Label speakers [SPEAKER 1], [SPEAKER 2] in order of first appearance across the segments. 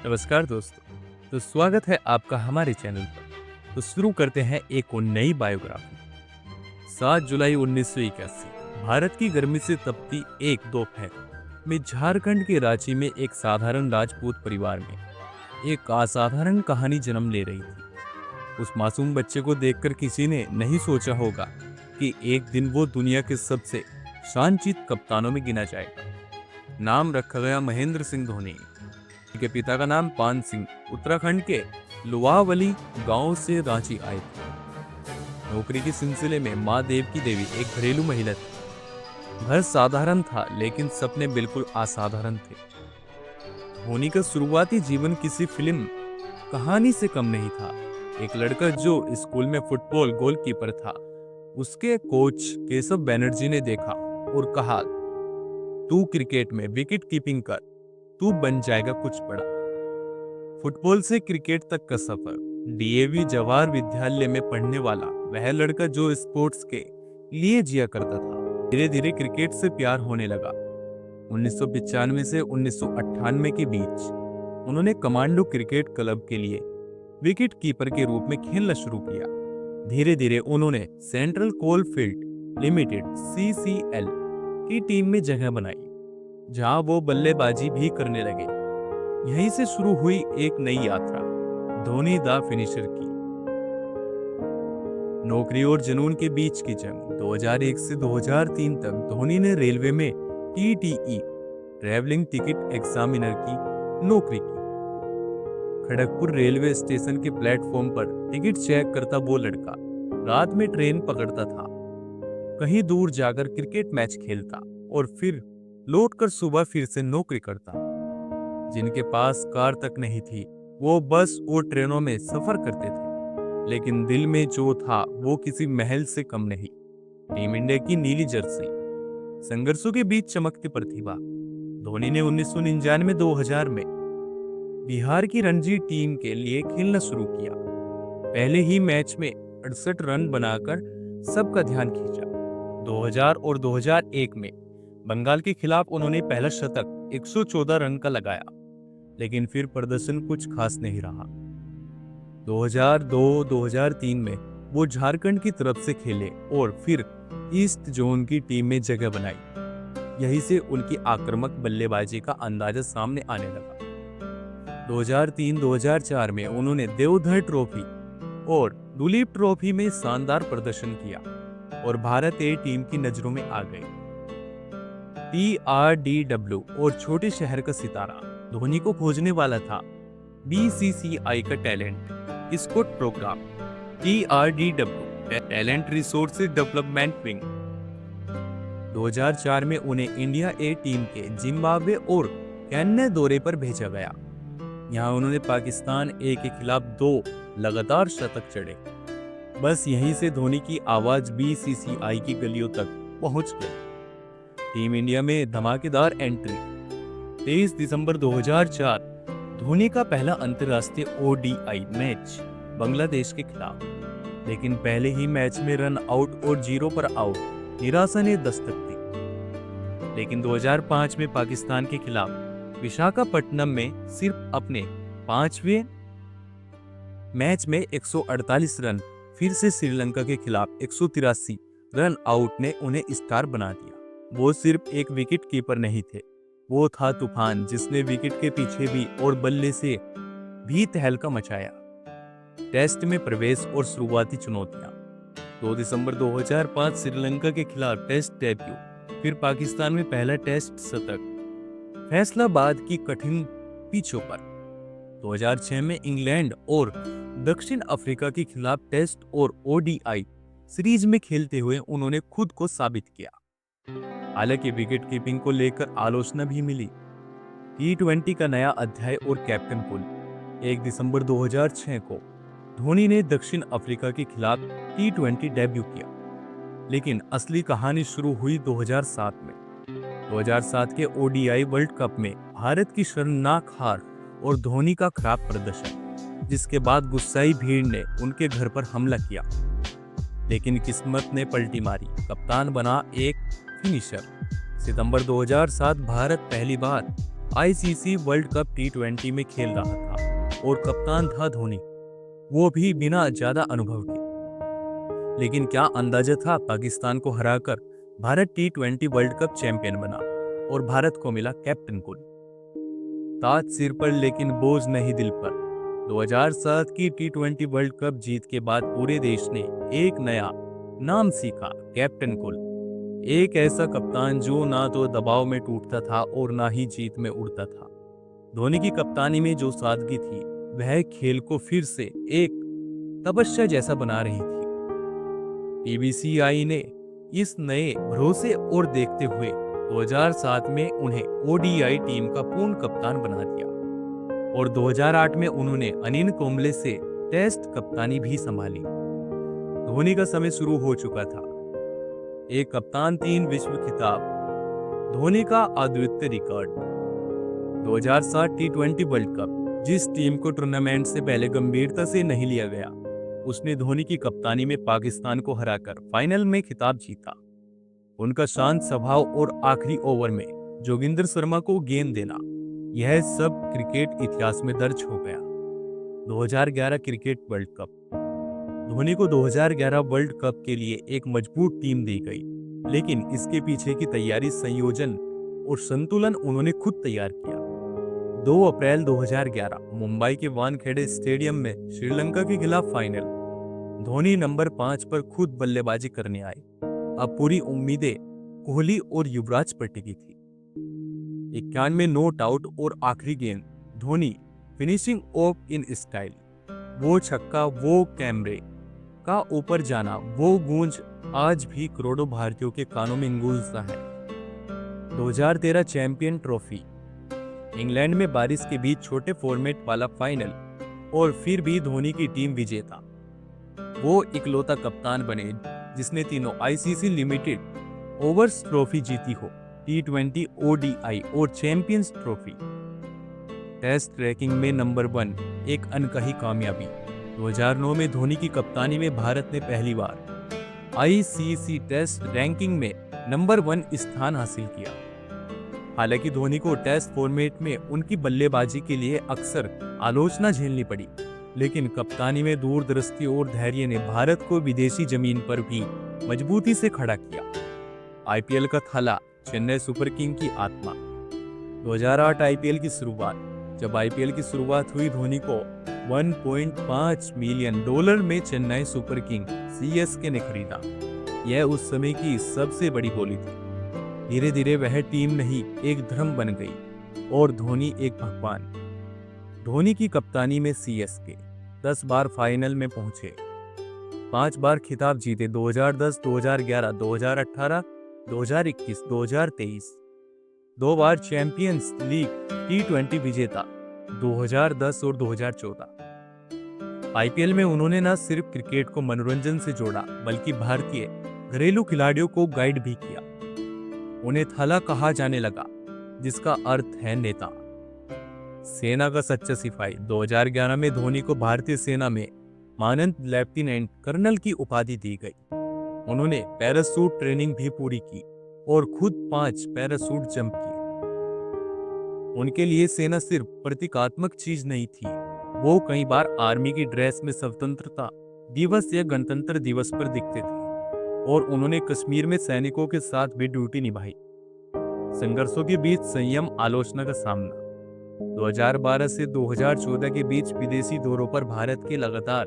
[SPEAKER 1] नमस्कार दोस्तों। तो स्वागत है आपका हमारे चैनल पर। तो शुरू करते हैं एक और नई बायोग्राफी। 7 जुलाई 1981 भारत की गर्मी से तपती एक दोपहर में झारखंड के रांची में एक साधारण राजपूत परिवार में एक असाधारण कहानी जन्म ले रही थी। उस मासूम बच्चे को देखकर किसी ने नहीं सोचा होगा कि एक दिन वो दुनिया के सबसे शानचित कप्तानों में गिना जाएगा। नाम रखा गया महेंद्र सिंह धोनी। उनके पिता का नाम पान सिंह उत्तराखंड के लुवावली गांव से रांची आए थे। नौकरी के सिलसिले में माँ देवकी देवी एक घरेलू महिला थी। घर साधारण था लेकिन सपने बिल्कुल असाधारण थे। धोनी का शुरुआती जीवन किसी फिल्म कहानी से कम नहीं था। एक लड़का जो स्कूल में फुटबॉल गोलकीपर था, उसके कोच केशव बैनर्जी ने देखा और कहा, तू क्रिकेट में विकेट कीपिंग कर, तू बन जाएगा कुछ बड़ा। फुटबॉल से क्रिकेट तक का सफर। डीएवी जवाहर विद्यालय में पढ़ने वाला वह लड़का जो स्पोर्ट्स के लिए जिया करता था, धीरे धीरे क्रिकेट से प्यार होने लगा। 1995 से 1998 के बीच उन्होंने कमांडो क्रिकेट क्लब के लिए विकेट कीपर के रूप में खेलना शुरू किया। धीरे धीरे उन्होंने सेंट्रल कोलफील्ड लिमिटेड (CCL) की टीम में जगह बनाई, जहां वो बल्लेबाजी भी करने लगे। यहीं से शुरू हुई एक नई यात्रा, धोनी द फिनिशर की। नौकरी और जुनून के बीच की जंग। 2001 से 2003 तक धोनी ने रेलवे में TTE ट्रैवलिंग टिकट एग्जामिनर की नौकरी की। खड़गपुर रेलवे स्टेशन के प्लेटफॉर्म पर टिकट चेक करता वो लड़का रात में ट्रेन पकड़ता था, कहीं दूर जाकर क्रिकेट मैच खेलता और फिर लौटकर सुबह फिर से नौकरी करता। जिनके पास कार तक नहीं थी वो बस और ट्रेनों में सफर करते थे, लेकिन दिल में जो था वो किसी महल से कम नहीं। टीम इंडिया की नीली जर्सी, संघर्षों के बीच चमकती प्रतिभा। धोनी ने 1999-2000 में बिहार की रणजी टीम के लिए खेलना शुरू किया। पहले ही मैच में 68 रन बनाकर सबका ध्यान खींचा। 2000 और 2001 में बंगाल के खिलाफ उन्होंने पहला शतक 114 रन का लगाया, लेकिन फिर प्रदर्शन कुछ खास नहीं रहा। 2002-2003 में वो झारखंड की तरफ से खेले और फिर ईस्ट जोन की टीम में जगह बनाई। यहीं से उनकी आक्रामक बल्लेबाजी का अंदाजा सामने आने लगा। 2003-2004 में उन्होंने देवधर ट्रॉफी और दुलीप ट्रॉफी में शानदार प्रदर्शन किया और भारत ए टीम की नजरों में आ गए। PRDW और छोटे शहर का सितारा धोनी को खोजने वाला था। BCCI का talent scout programme TRDW talent resources development wing 2004 में उन्हें इंडिया ए टीम के जिम्बाब्वे और केन्या दौरे पर भेजा गया। यहाँ उन्होंने पाकिस्तान ए के खिलाफ 2 लगातार शतक चढ़े। बस यहीं से धोनी की आवाज BCCI की गलियों तक पहुंच गई। टीम इंडिया में धमाकेदार एंट्री। 23 दिसंबर 2004 धोनी का पहला अंतर्राष्ट्रीय ODI मैच बांग्लादेश के खिलाफ, लेकिन पहले ही मैच में रन आउट और 0 पर आउट निराशा ने दस्तक दी। लेकिन 2005 में पाकिस्तान के खिलाफ विशाखापट्टनम में सिर्फ अपने 5वें मैच में 148 रन, फिर से श्रीलंका के खिलाफ 183 रन आउट ने उन्हें स्टार बना दिया। वो सिर्फ एक विकेट कीपर नहीं थे, वो था तूफान जिसने विकेट के पीछे भी और बल्ले से भी तहलका मचाया। टेस्ट में प्रवेश और शुरुआती चुनौतियां। 2 दिसंबर 2005 श्रीलंका के खिलाफ टेस्ट डेब्यू, फिर पाकिस्तान में पहला टेस्ट शतक, फैसलाबाद की कठिन पिचों पर। 2006 में इंग्लैंड और दक्षिण अफ्रीका के खिलाफ टेस्ट और ODI सीरीज में खेलते हुए उन्होंने खुद को साबित किया। हालांकि विकेट कीपिंग को लेकर आलोचना भी मिली। T20 का नया अध्याय और कैप्टन पुल। 1 दिसंबर 2006 को धोनी ने दक्षिण अफ्रीका के खिलाफ T20 डेब्यू किया, लेकिन असली कहानी शुरू हुई 2007 में। 2007 के ODI वर्ल्ड कप में भारत की शर्मनाक हार और धोनी का खराब प्रदर्शन, जिसके बाद गुस्साई भीड़ ने उनके घर पर हमला किया। लेकिन किस्मत ने पलटी मारी, कप्तान बना एक फिनिशर। सितंबर 2007 भारत पहली बार आईसीसी वर्ल्ड कप टी20 में खेल रहा था और कप्तान था धोनी, वो भी बिना ज्यादा अनुभव के। लेकिन क्या अंदाजा था, पाकिस्तान को हराकर भारत टी20 वर्ल्ड कप चैंपियन बना और भारत को मिला कैप्टन कुल। ताज सिर पर लेकिन बोझ नहीं दिल पर। 2007 की टी20 वर्ल्ड कप जीत के बाद पूरे देश ने एक नया नाम सीखा, कैप्टन कुल। एक ऐसा कप्तान जो ना तो दबाव में टूटता था और ना ही जीत में उड़ता था। धोनी की कप्तानी में जो सादगी थी, वह खेल को फिर से एक तपस्या जैसा बना रही थी। बीसीसीआई ने इस नए भरोसे और देखते हुए 2007 में उन्हें ओडीआई टीम का पूर्ण कप्तान बना दिया और 2008 में उन्होंने अनिल कुंबले से टेस्ट कप्तानी भी संभाली। धोनी का समय शुरू हो चुका था। एक कप्तान 3 विश्व खिताब, धोनी का अद्वितीय रिकॉर्ड। 2007 टी20 वर्ल्ड कप, जिस टीम को टूर्नामेंट से पहले गंभीरता से नहीं लिया गया, उसने धोनी की कप्तानी में पाकिस्तान को हराकर फाइनल में खिताब जीता। उनका शांत स्वभाव और आखिरी ओवर में जोगिंदर शर्मा को गेंद देना, यह सब क्रिकेट इतिहास में दर्ज हो गया। 2011 क्रिकेट वर्ल्ड कप, धोनी को 2011 वर्ल्ड कप के लिए एक मजबूत टीम दी गई, लेकिन इसके पीछे की तैयारी, संयोजन और संतुलन उन्होंने खुद तैयार किया। 2 अप्रैल 2011 मुंबई के वानखेड़े स्टेडियम में श्रीलंका के खिलाफ फाइनल। धोनी नंबर 5 पर खुद बल्लेबाजी करने आए। अब पूरी उम्मीदें कोहली और युवराज पर टिकी थी। 91 नॉट आउट और आखिरी गेंद, Dhoni finishing of in style. वो छक्का, वो कैमरे का ऊपर जाना, वो गूंज आज भी करोड़ों भारतीयों के कानों में गूंजता है। 2013 चैंपियन ट्रॉफी, इंग्लैंड में बारिश के बीच छोटे फॉर्मेट वाला फाइनल, और फिर भी धोनी की टीम विजेता। वो इकलौता कप्तान बने जिसने तीनों आईसीसी लिमिटेड ओवर्स ट्रॉफी जीती हो, टी20, ओडीआई और चैंपियंस ट्रॉफी। टेस्ट रैंकिंग में नंबर 1, एक अनकही कामयाबी। 2009 में धोनी की कप्तानी में भारत ने पहली बार आईसीसी टेस्ट रैंकिंग में नंबर 1 स्थान हासिल किया। हालांकि धोनी को टेस्ट फॉर्मेट में उनकी बल्लेबाजी के लिए अक्सर आलोचना झेलनी पड़ी, लेकिन कप्तानी में दूरदृष्टि और धैर्य ने भारत को विदेशी जमीन पर भी मजबूती से खड़ा किया। आईपीएल का थाला, चेन्नई सुपर किंग की आत्मा। 2008 आईपीएल की शुरुआत, जब आईपीएल की शुरुआत हुई, धोनी को $1.5 मिलियन में चेन्नई सुपर किंग सीएसके ने खरीदा। यह उस समय की सबसे बड़ी बोली थी। धीरे धीरे वह टीम नहीं, एक धर्म बन गई और धोनी एक भगवान। धोनी की कप्तानी में सीएसके 10 बार फाइनल में पहुंचे, 5 बार खिताब जीते, 2010, 2011, 2018, 2021, 2023। 2 बार चैंपियंस लीग टी20 विजेता, 2010 और 2014। आईपीएल में उन्होंने न सिर्फ क्रिकेट को मनोरंजन से जोड़ा, बल्कि भारतीय घरेलू खिलाड़ियों को गाइड भी किया। उन्हें थाला कहा जाने लगा, जिसका अर्थ है नेता। सेना का सच्चा सिपाही। 2011 में धोनी को भारतीय सेना में मानद लेफ्टिनेंट कर्नल की उपाधि दी गई। उन्होंने पैराशूट ट्रेनिंग भी पूरी की और खुद 5 पैराशूट जंप किए। उनके लिए सेना सिर्फ प्रतीकात्मक चीज नहीं थी, वो कई बार आर्मी की ड्रेस में स्वतंत्रता दिवस या गणतंत्र दिवस पर दिखते थे, और उन्होंने कश्मीर में सैनिकों के साथ भी ड्यूटी निभाई। संघर्षों के बीच संयम, आलोचना का सामना। 2012 से 2014 के बीच विदेशी दौरों पर भारत के लगातार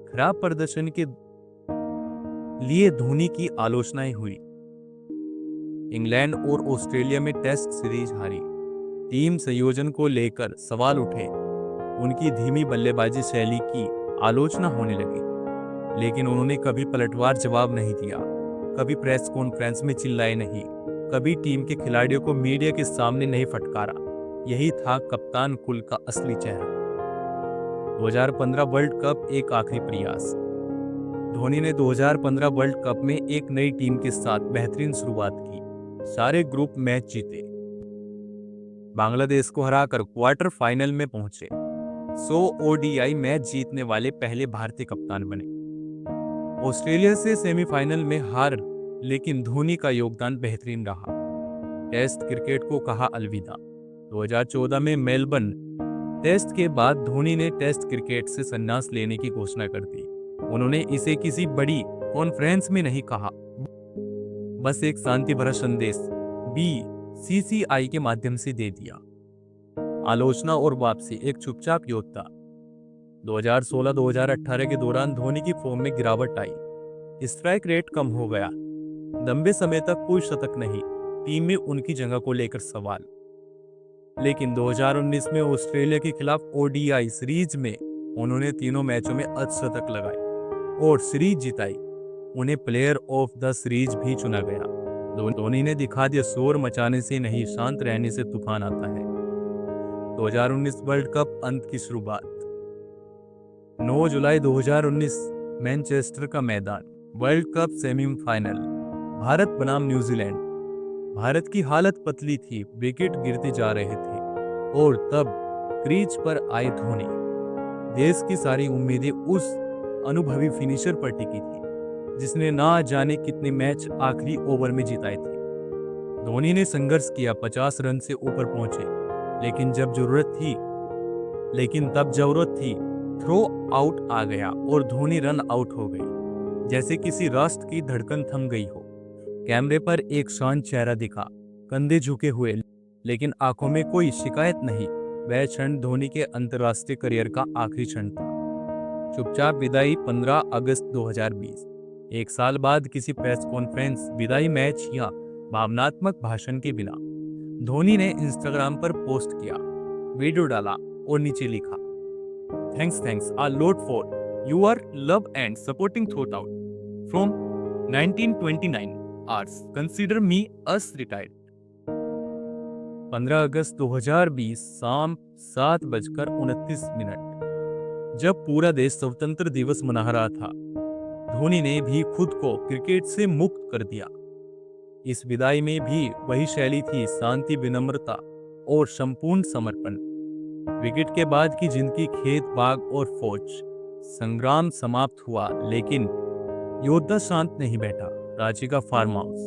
[SPEAKER 1] खराब प्रदर्शन के लिए धोनी की आलोचनाएं हुई। इंग्लैंड और ऑस्ट्रेलिया में टेस्ट सीरीज हारी। टीम संयोजन को लेकर सवाल उठे। उनकी धीमी बल्लेबाजी शैली की आलोचना होने लगी, लेकिन उन्होंने कभी पलटवार जवाब नहीं दिया, कभी प्रेस कॉन्फ्रेंस में चिल्लाए नहीं, कभी टीम के खिलाड़ियों को मीडिया के सामने नहीं फटकारा। यही था कप्तान कुल का असली चेहरा। 2015 वर्ल्ड कप, एक आखिरी प्रयास। धोनी ने 2015 वर्ल्ड कप में एक नई टीम के साथ बेहतरीन शुरुआत की। सारे ग्रुप मैच जीते, बांग्लादेश को हराकर क्वार्टर फाइनल में पहुंचे, 100 ओडीआई मैच जीतने वाले पहले भारतीय कप्तान बने। ऑस्ट्रेलिया से सेमीफाइनल में हार, लेकिन धोनी का योगदान बेहतरीन रहा। टेस्ट क्रिकेट को कहा अलविदा। 2014 में मेलबर्न टेस्ट के बाद धोनी ने टेस्ट क्रिकेट से संन्यास लेने की घोषणा कर दी। उन्होंने इसे किसी बड़ी कॉन्फ्रेंस में नहीं कहा, बस एक शांति भरा संदेश बीसीसीआई के माध्यम से दे दिया। आलोचना और वापसी, एक चुपचाप योद्धा। 2016-2018 के दौरान धोनी की फॉर्म में गिरावट आई। स्ट्राइक रेट कम हो गया, लंबे समय तक कोई शतक नहीं, टीम में उनकी जगह को लेकर सवाल। लेकिन 2019 में ऑस्ट्रेलिया के खिलाफ ओडीआई सीरीज में उन्होंने तीनों मैचों में अर्धशतक लगाए और सीरीज जिताई। उन्हें प्लेयर ऑफ द सीरीज भी चुना गया। धोनी ने दिखा दिया, शोर मचाने से नहीं, शांत रहने से तूफान आता है। 2019 वर्ल्ड कप अंत की शुरुआत। 9 जुलाई 2019 मैनचेस्टर का मैदान, वर्ल्ड कप सेमीफाइनल, भारत बनाम न्यूजीलैंड। भारत की हालत पतली थी, विकेट गिरते जा रहे थे और तब क्रीज पर आए धोनी। देश की सारी उम्मीदें उस अनुभवी फिनिशर पर टिकी थी जिसने ना जाने कितने मैच आखिरी ओवर में जिताए थे। धोनी ने संघर्ष किया, 50 रन से ऊपर पहुंचे, लेकिन तब जरूरत थी थ्रो आउट आ गया और धोनी रन आउट हो गई, जैसे किसी राष्ट्र की धड़कन थम गई हो। कैमरे पर एक शांत चेहरा दिखा, कंधे झुके हुए, लेकिन आंखों में कोई शिकायत नहीं। वह क्षण धोनी के अंतर्राष्ट्रीय करियर का आखिरी क्षण था। चुपचाप विदाई, 15 अगस्त 2020। एक साल बाद किसी प्रेस कॉन्फ्रेंस, विदाई मैच या भावनात्मक भाषण के बिना धोनी ने इंस्टाग्राम पर पोस्ट किया, वीडियो डाला और नीचे लिखा, thanks a lot for your love and supporting throughout from 1929 hours, consider me as retired। 15 अगस्त 2020 शाम 7:29, जब पूरा देश स्वतंत्र दिवस मना रहा था, धोनी ने भी खुद को क्रिकेट से मुक्त कर दिया। इस विदाई में भी वही शैली थी, शांति, विनम्रता और संपूर्ण समर्पण। विकेट के बाद की जिंदगी, खेत, बाग और फौज, संग्राम समाप्त हुआ, लेकिन योद्धा शांत नहीं बैठा। रांची का फार्म हाउस।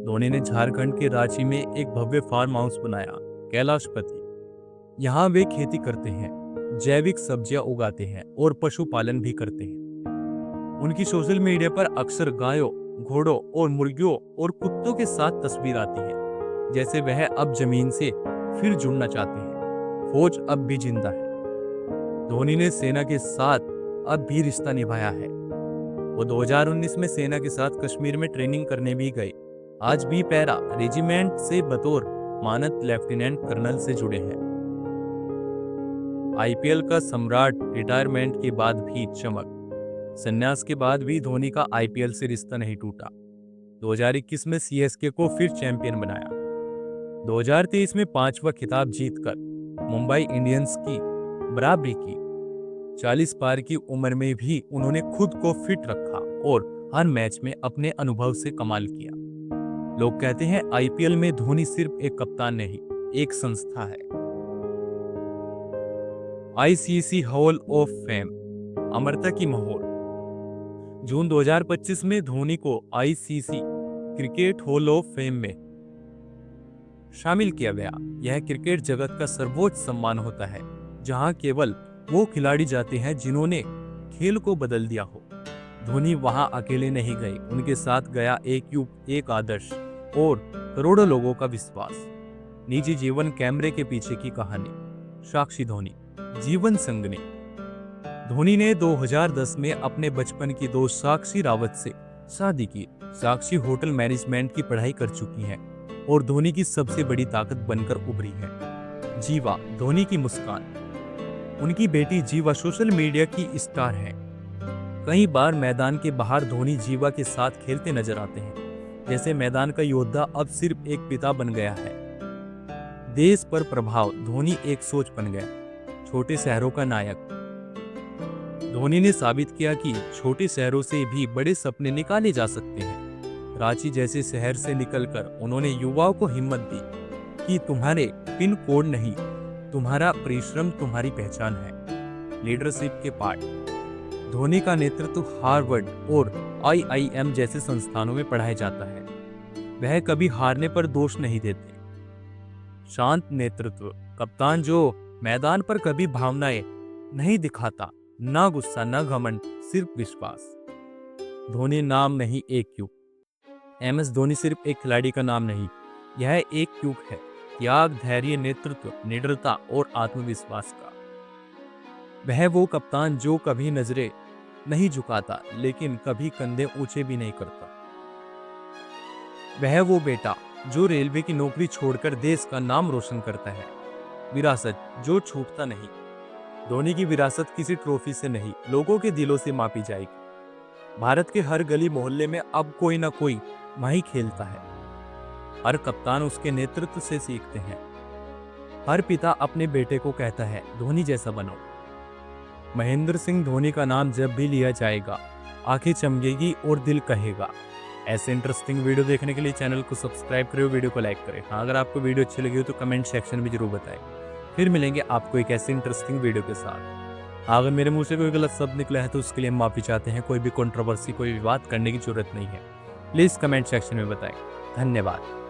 [SPEAKER 1] धोनी ने झारखंड के रांची में एक भव्य फार्म हाउस बनाया, कैलाशपति। यहाँ वे खेती करते हैं, जैविक सब्जियां उगाते हैं और पशुपालन भी करते हैं। उनकी सोशल मीडिया पर अक्सर गायों, घोड़ों और मुर्गियों और कुत्तों के साथ तस्वीर आती है, जैसे वह अब जमीन से फिर जुड़ना चाहते हैं। फौज अब भी जिंदा है। धोनी ने सेना के साथ अब भी रिश्ता निभाया है। वो 2019 में सेना के साथ कश्मीर में ट्रेनिंग करने भी गए। आज भी पैरा रेजिमेंट से बतौर मानद लेफ्टिनेंट कर्नल से जुड़े हैं। आईपीएल का सम्राट, रिटायरमेंट के बाद भी चमक। संन्यास के बाद भी धोनी का आईपीएल से रिश्ता नहीं टूटा। 2021 में सीएसके को फिर चैंपियन बनाया। 2023 में 5वां खिताब जीतकर मुंबई इंडियंस की बराबरी की। 40 पार की उम्र में भी उन्होंने खुद को फिट रखा और हर मैच में अपने अनुभव से कमाल किया। लोग कहते हैं आईपीएल में धोनी सिर्फ एक कप्तान नहीं, एक संस्था है। आईसीसी हॉल ऑफ फेम, अमरता की मोहर। जून 2025 में धोनी को ICC cricket hall of fame में शामिल किया गया। यह क्रिकेट जगत का सर्वोच्च सम्मान होता है, जहां केवल वो खिलाड़ी जाते हैं जिन्होंने खेल को बदल दिया हो। धोनी वहां अकेले नहीं गए, उनके साथ गया एक युग, एक आदर्श और करोड़ों लोगों का विश्वास। निजी जीवन, कैमरे के पीछे की कहानी। साक्षी धोनी, जीवन संगनी। धोनी ने 2010 में अपने बचपन की दोस्त साक्षी रावत से शादी की। साक्षी होटल मैनेजमेंट की पढ़ाई कर चुकी हैं और धोनी की सबसे बड़ी ताकत बनकर उभरी है। जीवा, धोनी की मुस्कान। उनकी बेटी जीवा सोशल मीडिया की स्टार है। कई बार मैदान के बाहर धोनी जीवा के साथ खेलते नजर आते हैं, जैसे मैदान का योद्धा अब सिर्फ एक पिता बन गया है। देश पर प्रभाव, धोनी एक सोच बन गया। छोटे शहरों का नायक। धोनी ने साबित किया कि छोटे शहरों से भी बड़े सपने निकाले जा सकते हैं। रांची जैसे शहर से निकलकर उन्होंने युवाओं को हिम्मत दी कि तुम्हारे पिन कोड नहीं, तुम्हारा परिश्रम तुम्हारी पहचान है। लीडरशिप के पाठ। धोनी का नेतृत्व हार्वर्ड और आईआईएम जैसे संस्थानों में पढ़ाया जाता है। वह कभी हारने पर दोष नहीं देते। शांत नेतृत्व, कप्तान जो मैदान पर कभी भावनाएं नहीं दिखाता, ना गुस्सा ना घमंड, सिर्फ विश्वास। धोनी नाम नहीं एक युग। एम एस धोनी सिर्फ एक खिलाड़ी का नाम नहीं, यह एक युग है, त्याग, धैर्य, नेतृत्व, निडरता और आत्मविश्वास का। वह वो कप्तान जो कभी नजरें नहीं झुकाता लेकिन कभी कंधे ऊंचे भी नहीं करता। वह वो बेटा जो रेलवे की नौकरी छोड़कर देश का नाम रोशन करता है। विरासत जो छूटता नहीं। धोनी की विरासत किसी ट्रॉफी से नहीं, लोगों के दिलों से मापी जाएगी। भारत के हर गली मोहल्ले में अब कोई ना कोई माही खेलता है। हर कप्तान उसके नेतृत्व से सीखते हैं। हर पिता अपने बेटे को कहता है, धोनी जैसा बनो। महेंद्र सिंह धोनी का नाम जब भी लिया जाएगा, आंखें चमकेगी और दिल कहेगा। ऐसे इंटरेस्टिंग वीडियो देखने के लिए चैनल को सब्सक्राइब करें, वीडियो को लाइक करें। हाँ, अगर आपको वीडियो अच्छी लगी हो तो कमेंट सेक्शन में जरूर बताएं। फिर मिलेंगे आपको एक ऐसे इंटरेस्टिंग वीडियो के साथ। अगर मेरे मुंह से कोई गलत शब्द निकला है तो उसके लिए हम माफी चाहते हैं। कोई भी कंट्रोवर्सी, कोई विवाद करने की जरूरत नहीं है। प्लीज कमेंट सेक्शन में बताएं। धन्यवाद।